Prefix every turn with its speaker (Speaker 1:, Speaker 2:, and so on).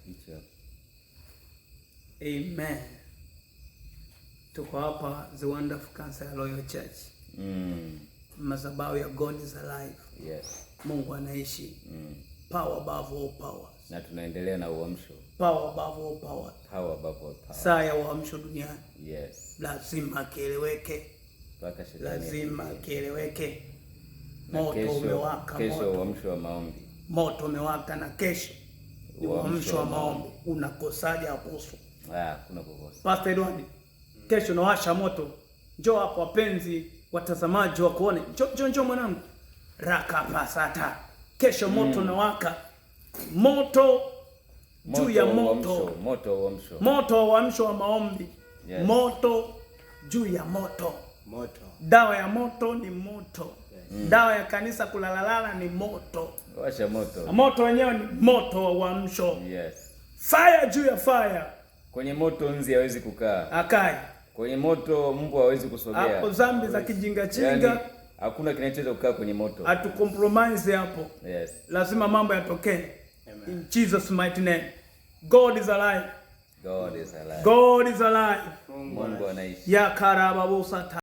Speaker 1: Hicho.
Speaker 2: Amen. Tuko hapa The Wonderful Counselor Royal Church. Madhabahu ya God is alive.
Speaker 1: Yes.
Speaker 2: Mungu anaishi. Power above all powers.
Speaker 1: Na tunaendelea na uamsho.
Speaker 2: Power above all powers.
Speaker 1: Power above all powers.
Speaker 2: Saa ya uamsho duniani.
Speaker 1: Yes.
Speaker 2: Lazima kieleweke.
Speaker 1: Mpaka shetani.
Speaker 2: Lazima kieleweke. Moto umewaka.
Speaker 1: Kesho uamsho wa maombi.
Speaker 2: Moto umewaka na kesho ni uamsho wa maombi. Unakosaje apostle?
Speaker 1: Kuna kukosa.
Speaker 2: Pastor Edward, kesho nawasha moto. Njoo hapo wapenzi watazamaji wa kuone. Njoo mwanangu. Raka pasata. Kesho moto nawaka. Moto juu ya moto.
Speaker 1: Moto uamsho.
Speaker 2: Moto uamsho wa maombi.
Speaker 1: Yes.
Speaker 2: Moto juu ya moto.
Speaker 3: Moto.
Speaker 2: Dawa ya moto ni moto. Dawa ya kanisa kulalalala ni moto.
Speaker 1: Washa moto.
Speaker 2: Moto wenyewe ni moto wa uamsho.
Speaker 1: Yes.
Speaker 2: Fire juu ya fire.
Speaker 1: Kwenye moto nzi hawezi kukaa.
Speaker 2: Akai.
Speaker 1: Kwenye moto mbu hawezi kusogea.
Speaker 2: Hapo zambi za kijinga chinga.
Speaker 1: Yani, hakuna kinachoweza kukaa kwenye moto.
Speaker 2: Atu compromise hapo.
Speaker 1: Yes.
Speaker 2: Lazima mambo yatokee. In Jesus mighty name. God is alive.
Speaker 1: God is alive.
Speaker 2: God is alive.
Speaker 1: Mungu anaishi.
Speaker 2: Ya karababu sata.